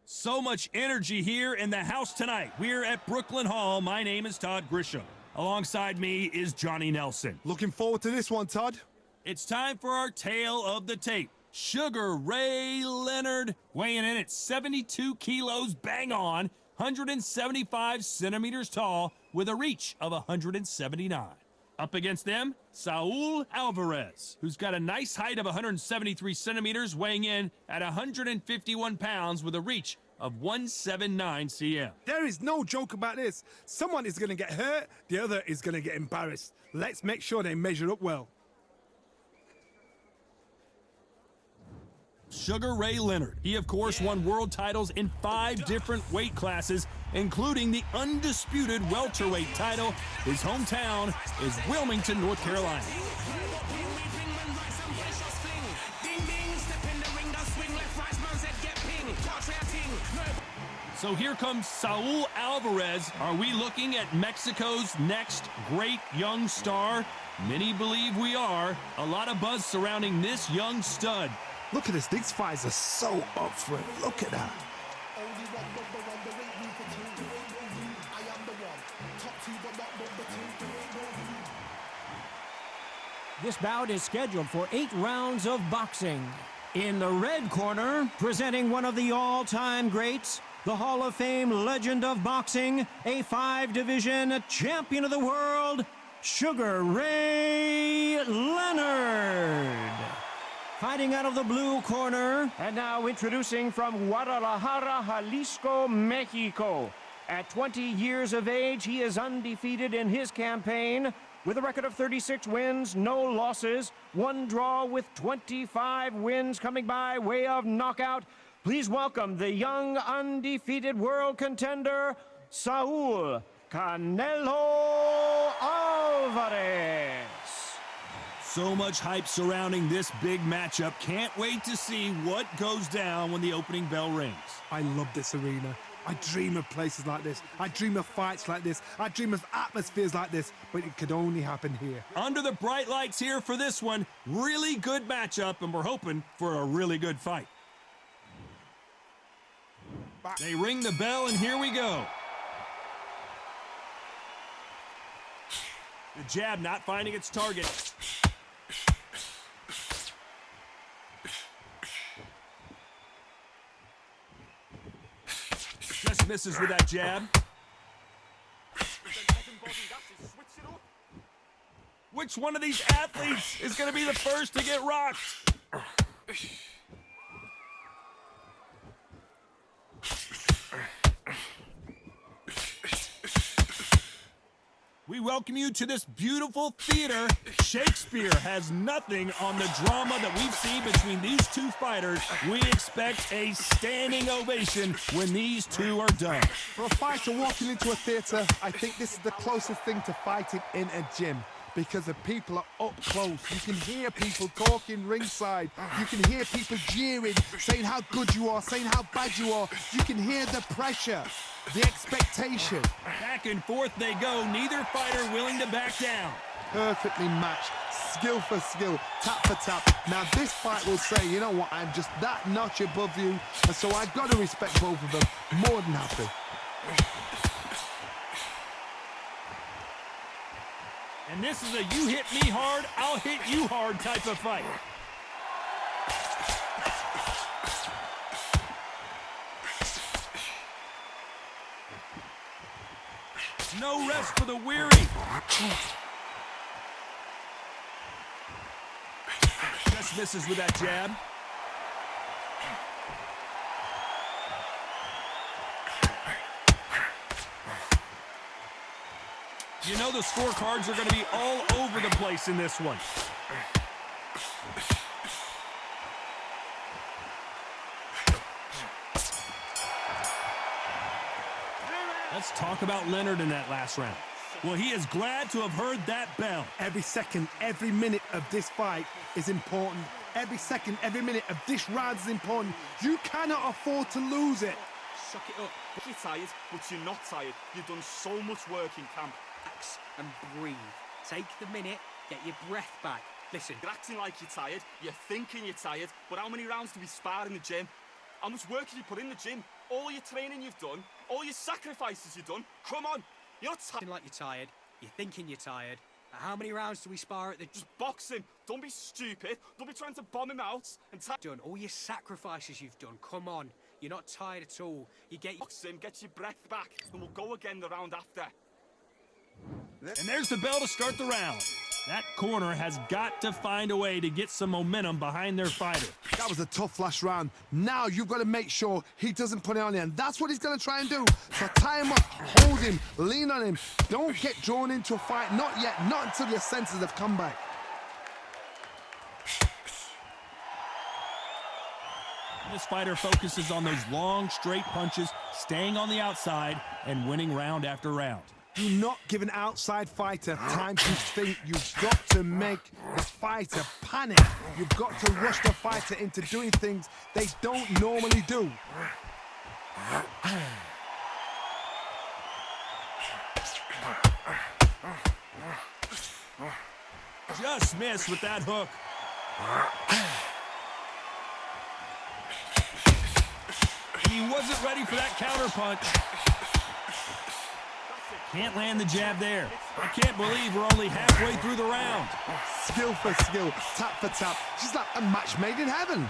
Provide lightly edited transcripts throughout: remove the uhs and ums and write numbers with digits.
So much energy here in the house tonight. We're at Brooklyn Hall. My name is Todd Grisham. Alongside me is Johnny Nelson. Looking forward to this one, Todd. It's time for our tale of the tape. Sugar Ray Leonard, weighing in at 72 kilos bang on, 175 centimeters tall, with a reach of 179. Up against them, Saul Alvarez, who's got a nice height of 173 centimeters, weighing in at 151 pounds with a reach of 179 cm. There is no joke about this. Someone is going to get hurt, the other is going to get embarrassed. Let's make sure they measure up well. Sugar Ray Leonard. He, of course, won world titles in 5 different weight classes, including the undisputed welterweight title. His hometown is Wilmington, North Carolina. So here comes Saul Alvarez. Are we looking at Mexico's next great young star? Many believe we are. A lot of buzz surrounding this young stud. Look at this. These fights are so up for it. Look at that. This bout is scheduled for 8 rounds of boxing. In the red corner, presenting one of the all-time greats, the Hall of Fame legend of boxing, a 5-division champion of the world, Sugar Ray Leonard. Fighting out of the blue corner, and now introducing from Guadalajara, Jalisco, Mexico. At 20 years of age, he is undefeated in his campaign, with a record of 36 wins, no losses, 1 draw with 25 wins coming by way of knockout. Please welcome the young, undefeated world contender, Saul Canelo Alvarez. So much hype surrounding this big matchup. Can't wait to see what goes down when the opening bell rings. I love this arena. I dream of places like this. I dream of fights like this. I dream of atmospheres like this, but it could only happen here. Under the bright lights here for this one. Really good matchup, and we're hoping for a really good fight. They ring the bell, and here we go. The jab not finding its target. Just misses with that jab. Which one of these athletes is going to be the first to get rocked? We welcome you to this beautiful theater. Shakespeare has nothing on the drama that we've seen between these two fighters. We expect a standing ovation when these two are done. For a fighter walking into a theater, I think this is the closest thing to fighting in a gym, because the people are up close. You can hear people talking ringside. You can hear people jeering, saying how good you are, saying how bad you are. You can hear the pressure, the expectation. Back and forth they go, neither fighter willing to back down. Perfectly matched, skill for skill, tap for tap. Now this fight will say, you know what, I'm just that notch above you, and so I've got to respect both of them. More than happy. And this is a you hit me hard, I'll hit you hard type of fight. No rest for the weary. Just misses with that jab. You know the scorecards are going to be all over the place in this one. Let's talk about Leonard in that last round. Well, he is glad to have heard that bell. Every second, every minute of this fight is important. Every second, every minute of this round is important. You cannot afford to lose it. Suck it up. You're tired, but you're not tired. You've done so much work in camp. Relax and breathe. Take the minute, get your breath back. Listen, You're acting like you're tired. You're thinking you're tired. But how many rounds do we spar in the gym? How much work have you put in the gym? All your training you've done, all your sacrifices you've done. Come on, you're not tired. Like you're tired. You're thinking you're tired. How many rounds do we spar at the... Just box him. Don't be stupid. Don't be trying to bomb him out. And Done all your sacrifices you've done. Come on. You're not tired at all. You get... Box him, get your breath back, and we'll go again the round after. And there's the bell to start the round. That corner has got to find a way to get some momentum behind their fighter. That was a tough last round. Now you've got to make sure he doesn't put it on the end. That's what he's going to try and do. So tie him up, hold him, lean on him. Don't get drawn into a fight. Not yet. Not until your senses have come back. This fighter focuses on those long, straight punches, staying on the outside, and winning round after round. Do not give an outside fighter time to think. You've got to make the fighter panic. You've got to rush the fighter into doing things they don't normally do. Just missed with that hook. He wasn't ready for that counter punch. Can't land the jab there. I can't believe we're only halfway through the round. Skill for skill, tap for tap. Just like a match made in heaven.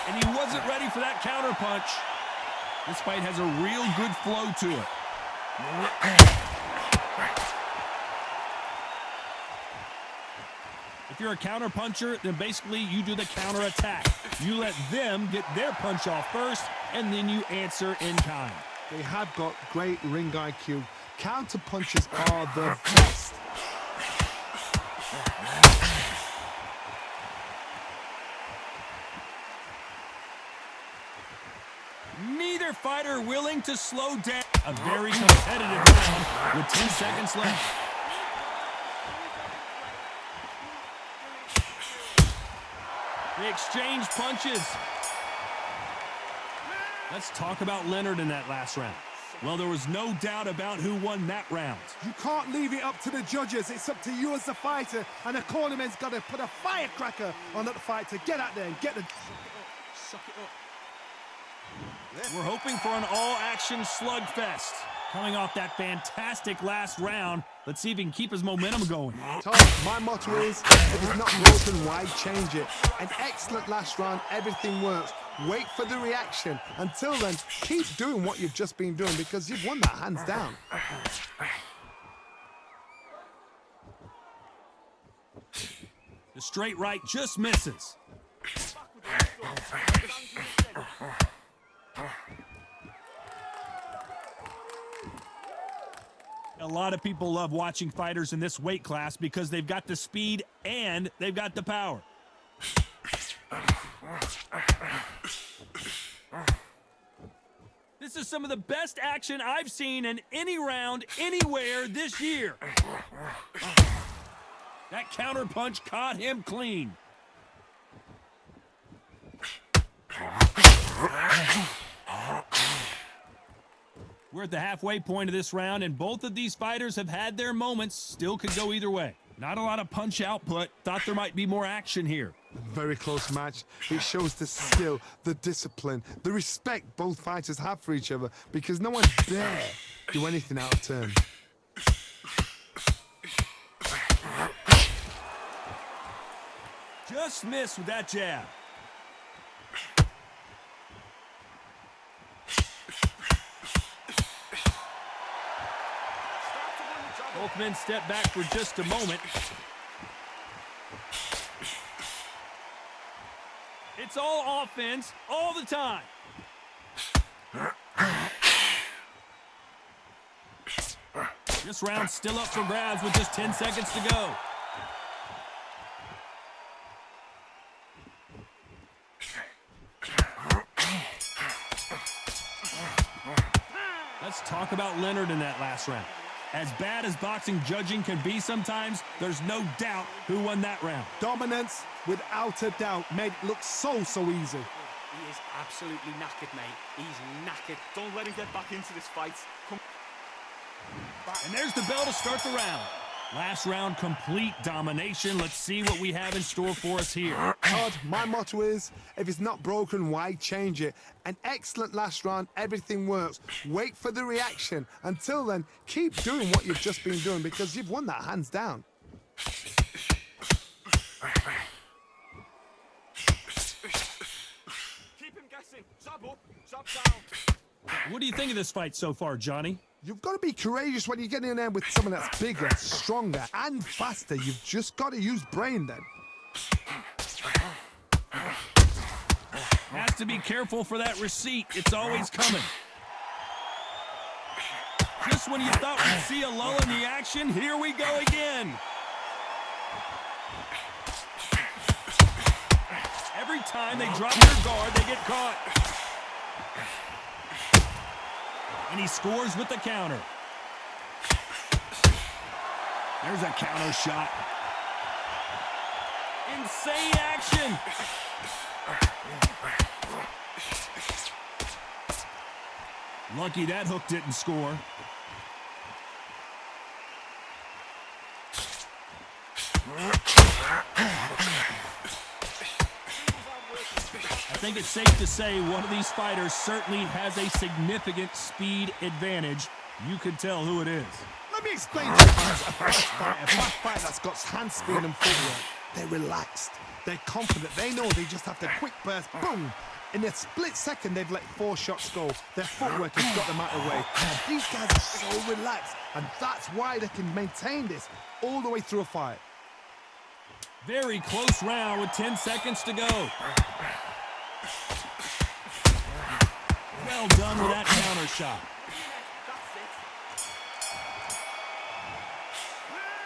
And he wasn't ready for that counter punch. This fight has a real good flow to it. If you're a counter puncher, then basically you do the counter attack. You let them get their punch off first, and then you answer in kind. They have got great ring IQ. Counter punches are the best. Neither fighter willing to slow down. A very competitive round with 10 seconds left. They exchange punches. Let's talk about Leonard in that last round. Well, there was no doubt about who won that round. You can't leave it up to the judges. It's up to you as the fighter, and the cornerman's got to put a firecracker on that fighter. Get out there and get the... Suck it up. We're hoping for an all-action slugfest. Coming off that fantastic last round, let's see if he can keep his momentum going. Tom, my motto is, if it's not broken, why change it? An excellent last round, everything works. Wait for the reaction. Until then, keep doing what you've just been doing because you've won that hands down. The straight right just misses. A lot of people love watching fighters in this weight class because they've got the speed and they've got the power. This is some of the best action I've seen in any round anywhere this year. That counter punch caught him clean. We're at the halfway point of this round, and both of these fighters have had their moments. Still could go either way. Not a lot of punch output. Thought there might be more action here. Very close match. It shows the skill, the discipline, the respect both fighters have for each other because no one dare do anything out of turn. Just missed with that jab. Both men step back for just a moment. It's all offense all the time. This round's still up for grabs with just 10 seconds to go. Let's talk about Leonard in that last round. As bad as boxing judging can be sometimes, there's no doubt who won that round. Dominance, without a doubt, made it look so easy. He is absolutely knackered, mate. He's knackered. Don't let him get back into this fight. Come. And there's the bell to start the round. Last round, complete domination. Let's see what we have in store for us here. Todd, my motto is, if it's not broken, why change it? An excellent last round, everything works. Wait for the reaction. Until then, keep doing what you've just been doing because you've won that hands down. Keep him guessing. Jab up, jab down. What do you think of this fight so far, Johnny? You've got to be courageous when you get in there with someone that's bigger, stronger, and faster. You've just got to use brain then. Has to be careful for that receipt. It's always coming. Just when you thought we'd see a lull in the action, here we go again. Every time they drop their guard, they get caught. And he scores with the counter. There's a counter shot. Insane action. Lucky that hook didn't score. I think it's safe to say one of these fighters certainly has a significant speed advantage. You can tell who it is. Let me explain to you guys a fast fighter that's got hand speed and footwork. They're relaxed. They're confident. They know they just have to quick burst, boom. In a split second, they've let 4 shots go. Their footwork has got them out of the way. These guys are so relaxed, and that's why they can maintain this all the way through a fight. Very close round with 10 seconds to go. Well done with that counter shot.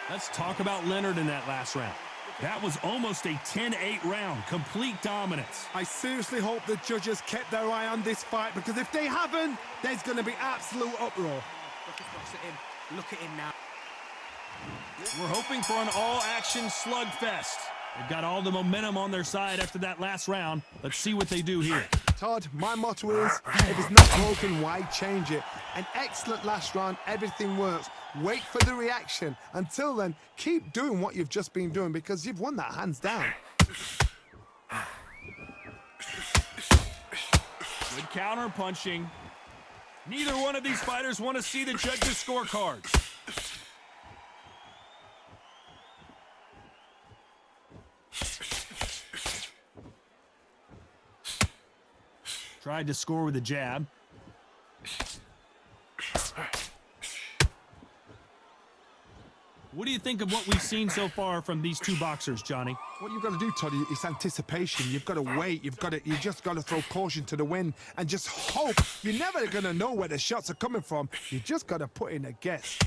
Let's talk about Leonard in that last round. That was almost a 10-8 round, complete dominance. I seriously hope the judges kept their eye on this fight, because if they haven't, there's going to be absolute uproar. Look across at him. Look at him now. We're hoping for an all-action slugfest. They've got all the momentum on their side after that last round. Let's see what they do here. Todd, my motto is, if it's not broken, why change it? An excellent last round, everything works. Wait for the reaction. Until then, keep doing what you've just been doing because you've won that hands down. Good counter punching. Neither one of these fighters want to see the judges' scorecards. Tried to score with a jab. What do you think of what we've seen so far from these two boxers, Johnny? What you've got to do, Todd, is anticipation. You've got to wait. You just got to throw caution to the wind and just hope. You're never going to know where the shots are coming from. You just got to put in a guess.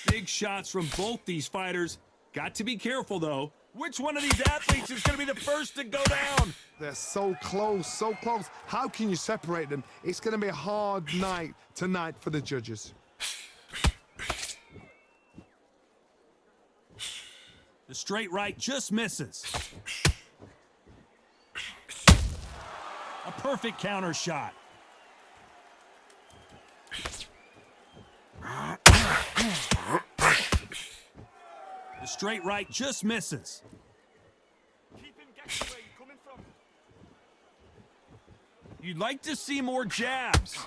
Big shots from both these fighters. Got to be careful, though. Which one of these athletes is going to be the first to go down? They're so close, so close. How can you separate them? It's going to be a hard night tonight for the judges. The straight right just misses. A perfect counter shot. The straight right just misses. Keep him guessing where you're coming from. You'd like to see more jabs.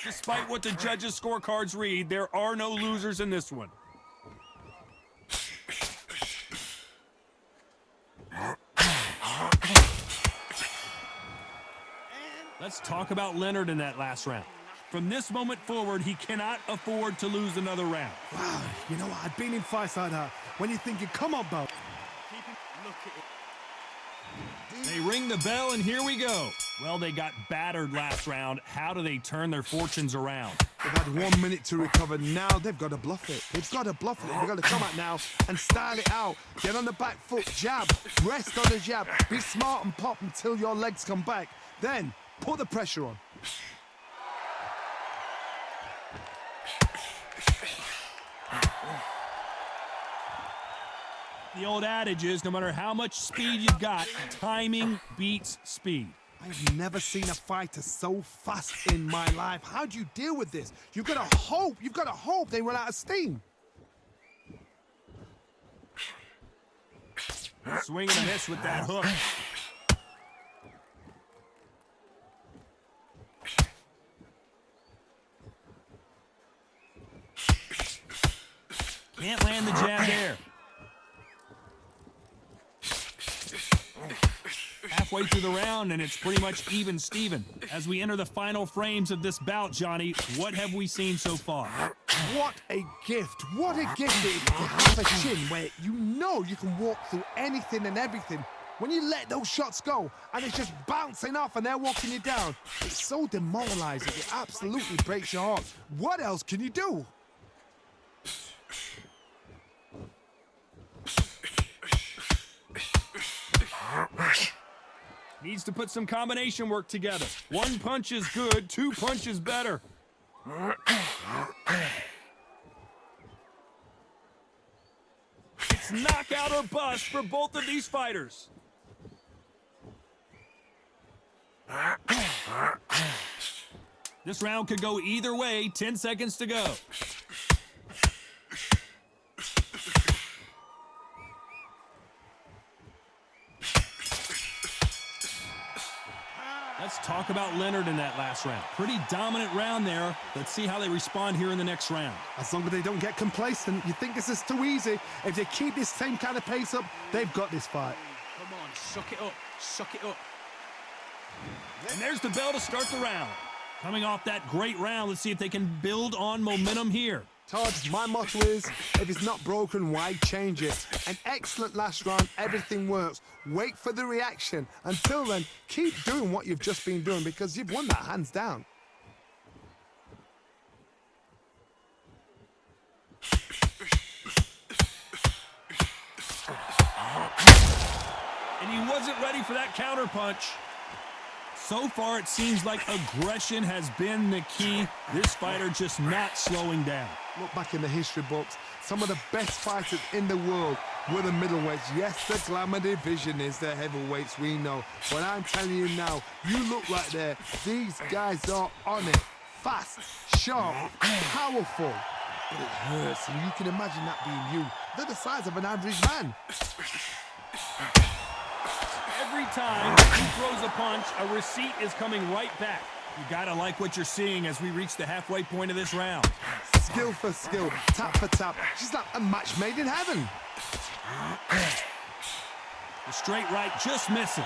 Despite what the judges' scorecards read, there are no losers in this one. Let's talk about Leonard in that last round. From this moment forward, he cannot afford to lose another round. Wow, you know what? I've been in fights like that. When you're thinking, come on, Bo. Keep him. Look at it. They ring the bell, and here we go. Well, they got battered last round. How do they turn their fortunes around? They've had 1 minute to recover. Now they've got to bluff it. They've got to bluff it. They've got to come out now and style it out. Get on the back foot, jab, rest on the jab. Be smart and pop until your legs come back. Then put the pressure on. The old adage is, no matter how much speed you've got, timing beats speed. I've never seen a fighter so fast in my life. How do you deal with this? You've got to hope they run out of steam. Swing and a miss with that hook. Can't land the jab there. Halfway through the round, and it's pretty much even Steven. As we enter the final frames of this bout, Johnny, what have we seen so far? What a gift. What a gift it is to have a chin where you know you can walk through anything and everything. When you let those shots go and it's just bouncing off and they're walking you down, it's so demoralizing. It absolutely breaks your heart. What else can you do? Needs to put some combination work together. One punch is good, two punches better. It's knockout or bust for both of these fighters. This round could go either way, 10 seconds to go. Let's talk about Leonard in that last round. Pretty dominant round there. Let's see how they respond here in the next round. As long as they don't get complacent, you think this is too easy. If they keep this same kind of pace up, they've got this fight. Come on, suck it up. Suck it up. And there's the bell to start the round. Coming off that great round, let's see if they can build on momentum here. Todd, my motto is, if it's not broken, why change it? An excellent last round, everything works. Wait for the reaction. Until then, keep doing what you've just been doing because you've won that hands down. And he wasn't ready for that counter punch. So far, it seems like aggression has been the key. This fighter just not slowing down. Look back in the history books. Some of the best fighters in the world were the middleweights. Yes, the glamour division is the heavyweights, we know. But I'm telling you now, you look right there. These guys are on it. Fast, sharp, powerful. But it hurts, and you can imagine that being you. They're the size of an average man. Every time he throws a punch, a receipt is coming right back. You gotta like what you're seeing as we reach the halfway point of this round. Skill for skill, tap for tap. She's like a match made in heaven. The straight right just misses.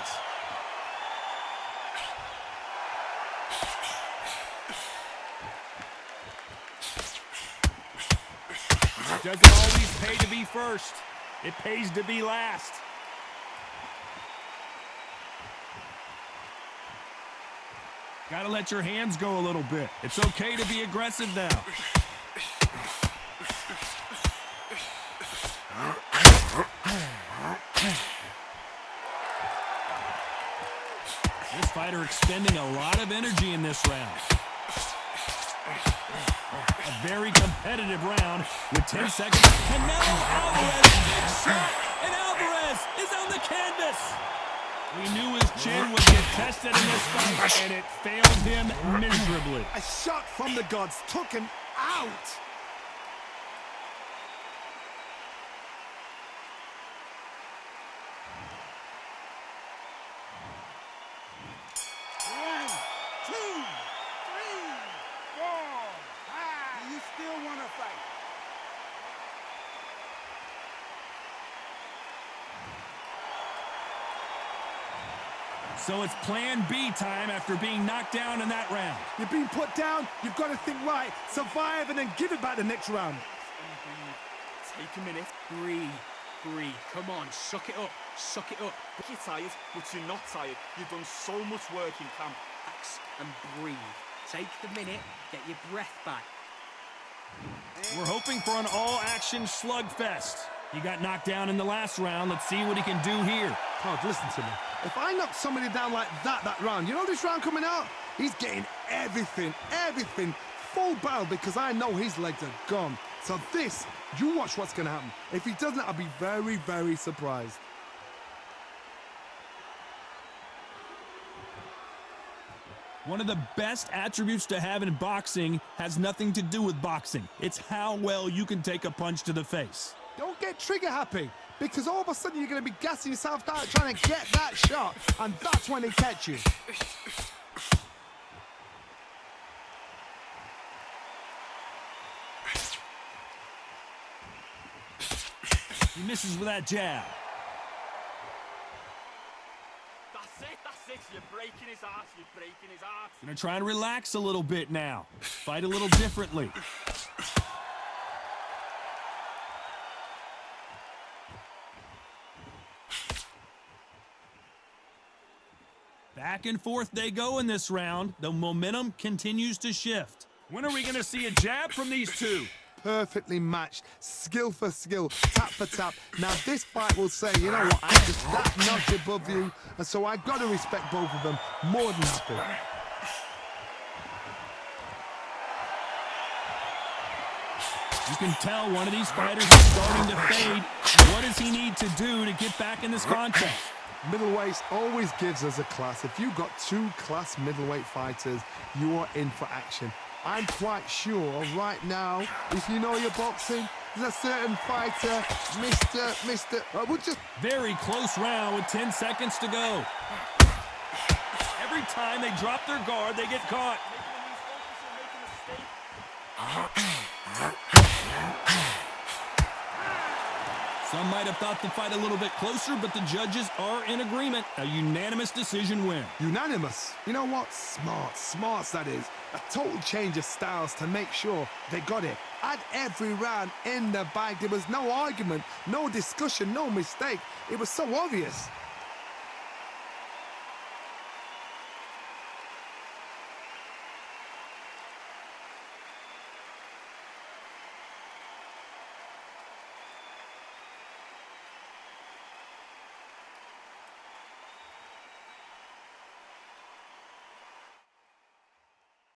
It doesn't always pay to be first. It pays to be last. Gotta let your hands go a little bit. It's okay to be aggressive now. This fighter expending a lot of energy in this round. A very competitive round with 10 seconds. Canelo Alvarez, big shot, and Alvarez is on the canvas. We knew his chin would get tested in this fight, and it failed him miserably. A shot from the gods took him out. One, two, three, 4, 5. Do you still want to fight? So it's plan B time after being knocked down in that round. You've been put down, you've got to think right, survive, and then give it back the next round. Take a minute. Breathe. Breathe. Come on, suck it up. Suck it up. You're tired, but you're not tired. You've done so much work in camp. Relax and breathe. Take the minute, get your breath back. We're hoping for an all-action slugfest. He got knocked down in the last round. Let's see what he can do here. Todd, listen to me. If I knock somebody down like that round, you know this round coming out? He's getting everything, full barrel, because I know his legs are gone. So this, you watch what's going to happen. If he doesn't, I'll be very, very surprised. One of the best attributes to have in boxing has nothing to do with boxing. It's how well you can take a punch to the face. Don't get trigger happy, because all of a sudden you're going to be gassing yourself out trying to get that shot, and that's when they catch you. He misses with that jab. That's it. You're breaking his ass. You're breaking his ass. Gonna try and relax a little bit now. Fight a little differently. Back and forth they go in this round. The momentum continues to shift. When are we gonna see a jab from these two? Perfectly matched, skill for skill, tap for tap. Now this fight will say, you know what, I'm just that notch above you, and so I got to respect both of them more than happy. You can tell one of these fighters is starting to fade. What does he need to do to get back in this contest? Middleweight always gives us a class. If you've got two class middleweight fighters, you are in for action. I'm quite sure right now, if you know your boxing, there's a certain fighter, we'll just... Very close round with 10 seconds to go. Every time they drop their guard, they get caught. Some might have thought the fight a little bit closer, but the judges are in agreement. A unanimous decision win. Unanimous. You know what? Smarts that is. A total change of styles to make sure they got it. At every round in the bag, there was no argument, no discussion, no mistake. It was so obvious.